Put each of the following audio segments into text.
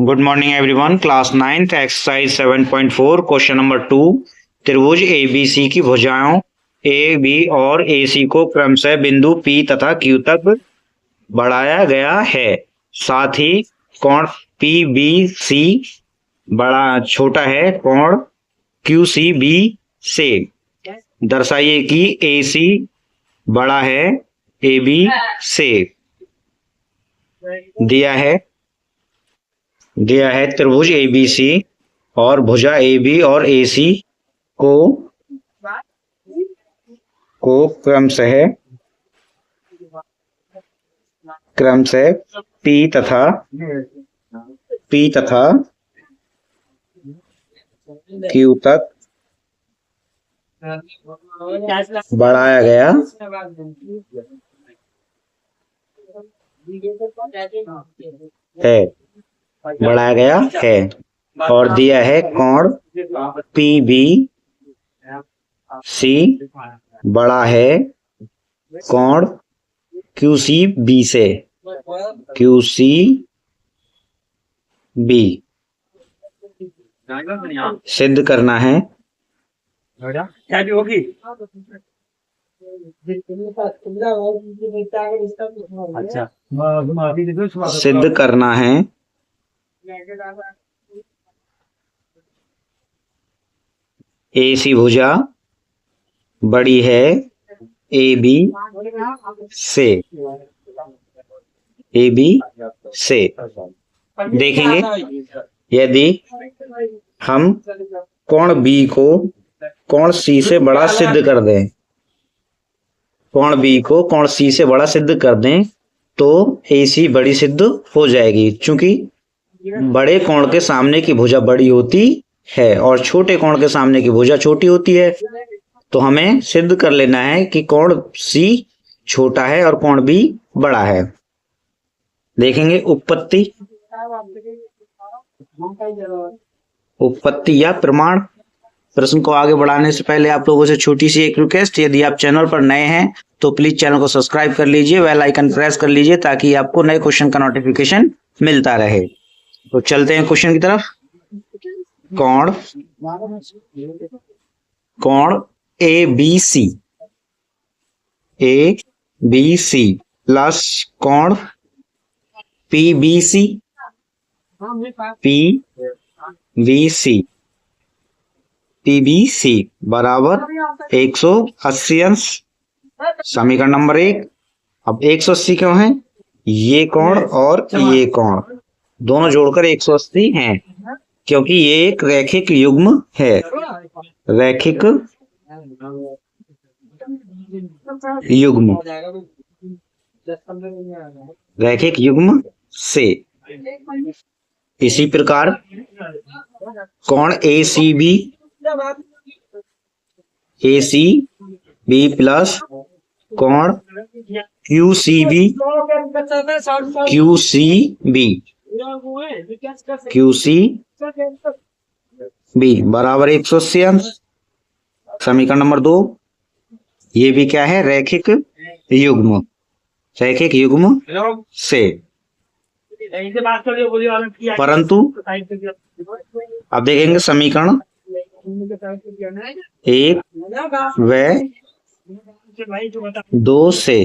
Good morning everyone. Class 9th exercise 7.4 question number 2। त्रिभुज ABC की भुजाओं ए बी और ए सी को क्रमशः बिंदु पी तथा क्यू तक बढ़ाया गया है। साथ ही कोण पी बी सी बड़ा छोटा है कोण क्यू सी बी से। दर्शाइए कि ए सी बड़ा है ए बी से। दिया है त्रिभुज एबीसी और भुजा ए बी और ए सी को क्रमशः पी तथा क्यू तक बढ़ाया गया है और दिया है कोण पी बी सी बड़ा है कोण क्यू सी बी से। क्यू सी बी सिद्ध करना है। सिद्ध करना है ए सी भुजा बड़ी है ए बी से। देखेंगे यदि हम कोण बी को कोण सी से बड़ा सिद्ध कर दें, कोण बी को कोण सी से बड़ा सिद्ध कर दें तो ए सी बड़ी सिद्ध हो जाएगी। चूंकि बड़े कोण के सामने की भुजा बड़ी होती है और छोटे कोण के सामने की भुजा छोटी होती है, तो हमें सिद्ध कर लेना है कि कोण सी छोटा है और कोण बी बड़ा है। देखेंगे उत्पत्ति या प्रमाण। प्रश्न को आगे बढ़ाने से पहले आप लोगों से छोटी सी एक रिक्वेस्ट, यदि आप चैनल पर नए हैं तो प्लीज चैनल को सब्सक्राइब कर लीजिए, बेल आइकन प्रेस कर लीजिए ताकि आपको नए क्वेश्चन का नोटिफिकेशन मिलता रहे। तो चलते हैं क्वेश्चन की तरफ। कोण ए बी सी प्लस कोण पी बी सी बराबर 180 अंश। समीकरण नंबर 1। अब 180 क्यों है? ये कोण और ये कोण दोनों जोड़कर 180 हैं, क्योंकि ये एक रैखिक युग्म है। रैखिक युग्म से। इसी प्रकार कोण ए सी बी प्लस कोण क्यू सी बी बराबर 180 अंश। समीकरण नंबर 2। ये भी क्या है? रैखिक युग्म से। परंतु अब देखेंगे समीकरण 1 व 2 से।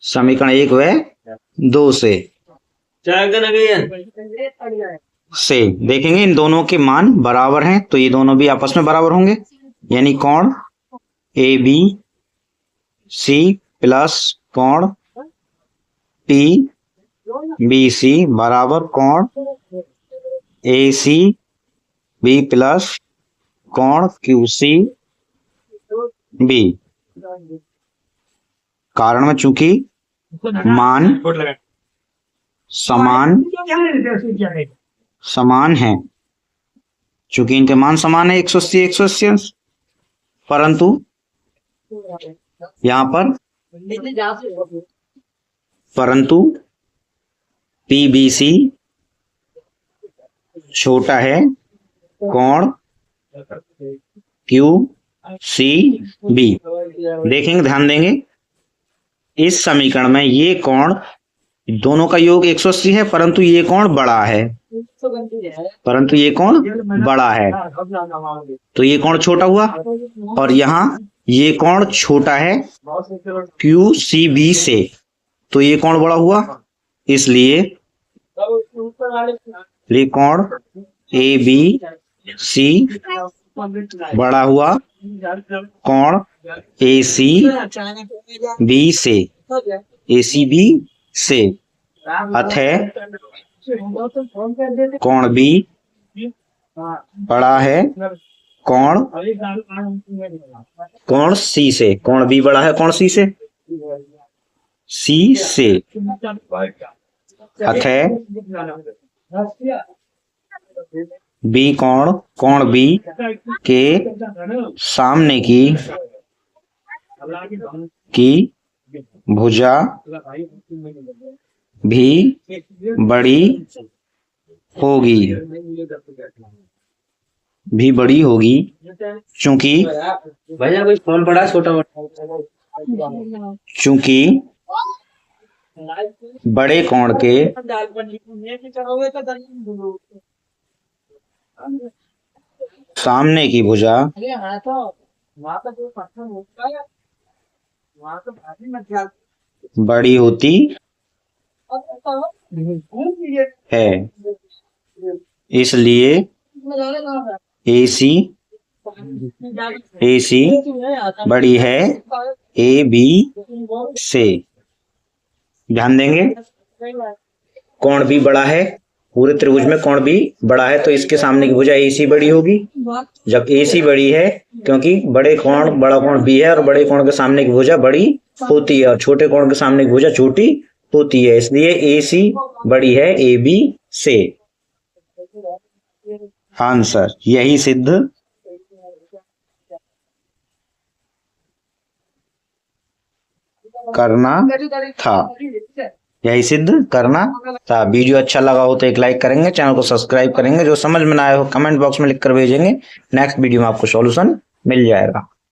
समीकरण 1 व 2 से देखेंगे इन दोनों के मान बराबर हैं, तो ये दोनों भी आपस में बराबर होंगे, यानी कोण ए बी सी प्लस कोण पी बी सी बराबर कोण ए सी बी प्लस कोण क्यू सी बी। कारण में चूंकि मान समान है, चूंकि इनके मान समान है 180 अंश, परंतु यहां पर पी बी सी छोटा है कोण क्यू सी बी। देखेंगे, ध्यान देंगे इस समीकरण में ये कोण दोनों का योग 180 है, परंतु ये कोण बड़ा है परंतु ये कोण बड़ा है, तो ये कोण छोटा हुआ। और यहाँ ये कोण छोटा है QCB से, तो ये कोण बड़ा हुआ, इसलिए ये कोण ABC बड़ा हुआ कोण ACB से, ACB से। अतः कोण B बड़ा है कोण C से, कोण B बड़ा है कोण C से, C से। अतः B कोण B के सामने की भुजा भी बड़ी होगी, चूंकि भैया कोई फोन पड़ा छोटा मोटा, चूंकि बड़े कोण के सामने की भुजा बड़ी होती है, इसलिए AC बड़ी है AB से। ध्यान देंगे, कोण B बड़ा है, पूरे त्रिभुज में कोण B बड़ा है, तो इसके सामने की भुजा AC बड़ी होगी। जब AC बड़ी है, क्योंकि बड़ा कोण B है और बड़े कोण के सामने की भुजा बड़ी होती है और छोटे कोण के सामने की भुजा छोटी होती है, इसलिए AC बड़ी है AB से। आंसर यही सिद्ध करना था, यही सिद्ध करना था। वीडियो अच्छा लगा हो तो एक लाइक करेंगे, चैनल को सब्सक्राइब करेंगे, जो समझ में ना आए हो कमेंट बॉक्स में लिखकर भेजेंगे, नेक्स्ट वीडियो में आपको सॉल्यूशन मिल जाएगा।